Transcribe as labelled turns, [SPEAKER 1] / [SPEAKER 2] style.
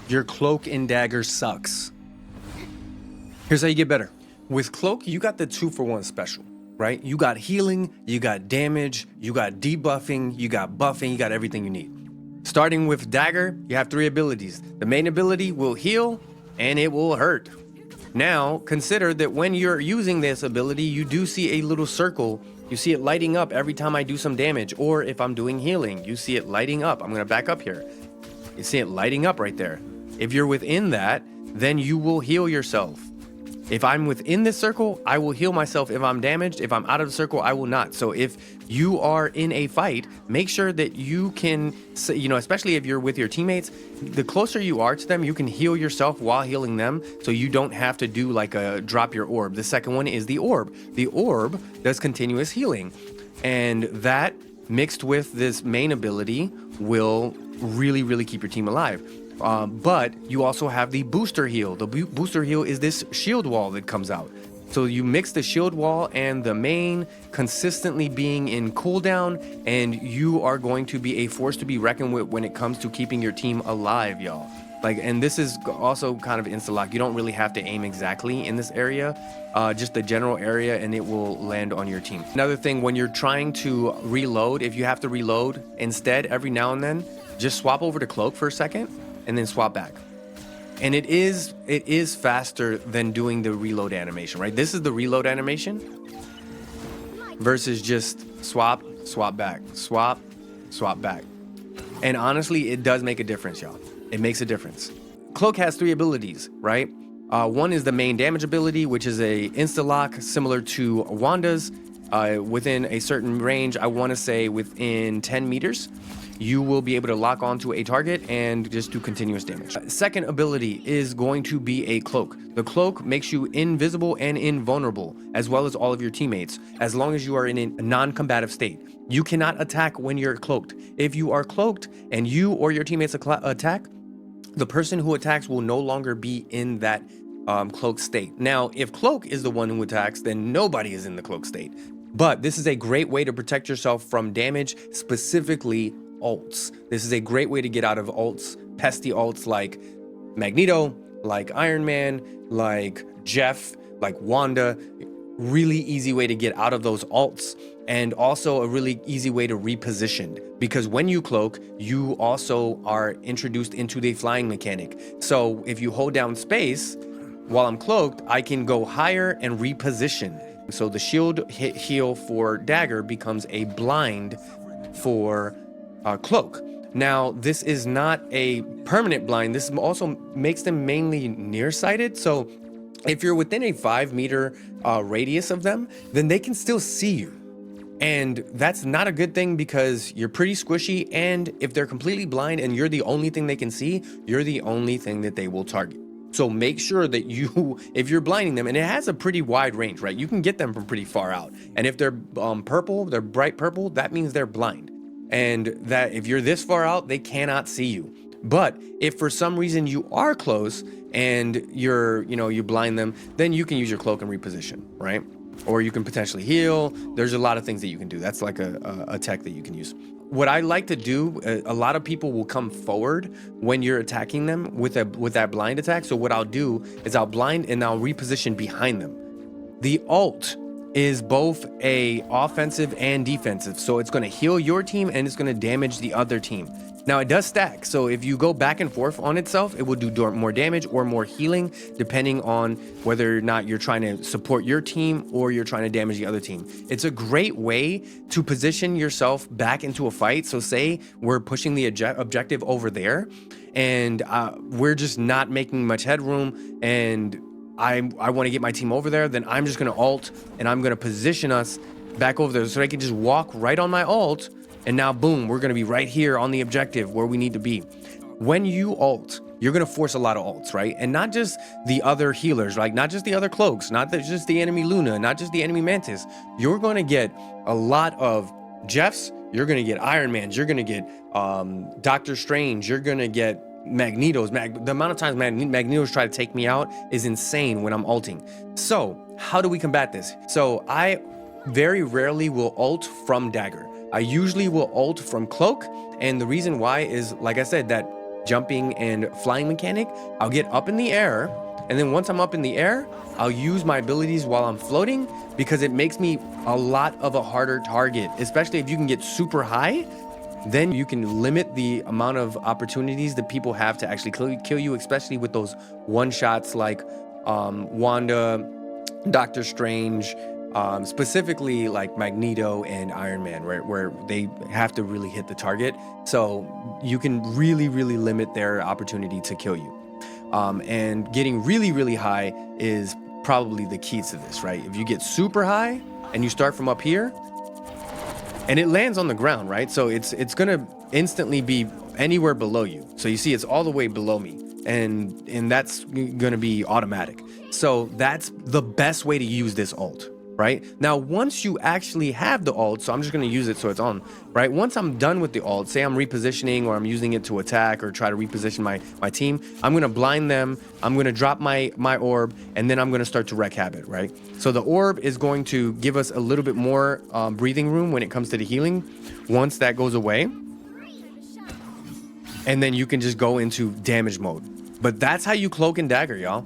[SPEAKER 1] Your Cloak and Dagger sucks. Here's how you get better. With Cloak, you got the 2-for-1 special, right? You got healing, you got damage, you got debuffing, you got buffing, you got everything you need. Starting with Dagger, you have 3 abilities. The main ability will heal, and it will hurt. Now, consider that when you're using this ability, you do see a little circle. You see it lighting up every time I do some damage, or if I'm doing healing, you see it lighting up. I'm gonna back up here. You see it lighting up right there. If you're within that, then you will heal yourself. If I'm within this circle, I will heal myself if I'm damaged. If I'm out of the circle, I will not. So if you are in a fight, make sure that you can, especially if you're with your teammates, the closer you are to them, you can heal yourself while healing them. So you don't have to do like a drop your orb. The second one is the orb. The orb does continuous healing. And that mixed with this main ability will really keep your team alive. But you also have the booster heal. The booster heal is this shield wall that comes out. So you mix the shield wall and the main consistently being in cooldown, and you are going to be a force to be reckoned with when it comes to keeping your team alive, y'all. And this is also kind of insta-lock. You don't really have to aim exactly in this area, just the general area, and it will land on your team. Another thing, when you're trying to reload, if you have to reload instead every now and then, just swap over to Cloak for a second and then swap back. And it is faster than doing the reload animation, right? This is the reload animation versus just swap back, swap back. And honestly, it does make a difference, y'all. It makes a difference. Cloak has 3 abilities, right? One is the main damage ability, which is a insta-lock similar to Wanda's. Within a certain range, I want to say within 10 meters, you will be able to lock onto a target and just do continuous damage. Second ability is going to be a cloak. The cloak makes you invisible and invulnerable, as well as all of your teammates, as long as you are in a non-combative state. You cannot attack when you're cloaked. If you are cloaked and you or your teammates attack, the person who attacks will no longer be in that cloak state. Now, if Cloak is the one who attacks, then nobody is in the cloak state. But this is a great way to protect yourself from damage, specifically ults. This is a great way to get out of ults, pesty ults like Magneto, like Iron Man, like Jeff, like Wanda. Really easy way to get out of those ults, and also a really easy way to reposition, because when you cloak, you also are introduced into the flying mechanic. So if you hold down space while I'm cloaked, I can go higher and reposition. So the shield heal for Dagger becomes a blind for Cloak. Now, this is not a permanent blind. This also makes them mainly nearsighted. So if you're within a 5-meter radius of them, then they can still see you. And that's not a good thing, because you're pretty squishy. And if they're completely blind and you're the only thing they can see, you're the only thing that they will target. So make sure that if you're blinding them, and it has a pretty wide range, right? You can get them from pretty far out. And if they're purple, they're bright purple, that means they're blind. And that if you're this far out, they cannot see you. But if for some reason you are close and you blind them, then you can use your cloak and reposition, right? Or you can potentially heal. There's a lot of things that you can do. That's like a tech that you can use. What I like to do, a lot of people will come forward when you're attacking them with that blind attack. So what I'll do is I'll blind and I'll reposition behind them. The ult is both a offensive and defensive. So it's going to heal your team and it's going to damage the other team. Now it does stack. So if you go back and forth on itself, it will do more damage or more healing, depending on whether or not you're trying to support your team or you're trying to damage the other team. It's a great way to position yourself back into a fight. So say we're pushing the objective over there and we're just not making much headroom, and I want to get my team over there, then I'm just going to ult and I'm going to position us back over there so I can just walk right on my ult. And now, boom, we're going to be right here on the objective where we need to be. When you ult, you're going to force a lot of ults, right? And not just the other healers, like not just the other cloaks, not just the enemy Luna, not just the enemy Mantis. You're going to get a lot of Jeffs. You're going to get Iron Mans. You're going to get Doctor Strange. You're going to get Magneto's. The amount of times Magneto's try to take me out is insane when I'm ulting. So how do we combat this? So I very rarely will ult from Dagger. I usually will ult from Cloak, and the reason why is, like I said, that jumping and flying mechanic, I'll get up in the air, and then once I'm up in the air, I'll use my abilities while I'm floating, because it makes me a lot of a harder target, especially if you can get super high. Then you can limit the amount of opportunities that people have to actually kill you, especially with those one shots like Wanda, Doctor Strange, specifically like Magneto and Iron Man, where they have to really hit the target. So you can really limit their opportunity to kill you. And getting really high is probably the key to this, right? If you get super high and you start from up here, and it lands on the ground, right? So it's gonna instantly be anywhere below you. So you see it's all the way below me, and that's gonna be automatic. So that's the best way to use this ult, right? Now, once you actually have the ult, so I'm just gonna use it so it's on, right? Once I'm done with the ult, say I'm repositioning or I'm using it to attack or try to reposition my team, I'm gonna blind them, I'm gonna drop my orb, and then I'm gonna start to wreak havoc, right? So the orb is going to give us a little bit more breathing room when it comes to the healing once that goes away. And then you can just go into damage mode. But that's how you cloak and dagger, y'all.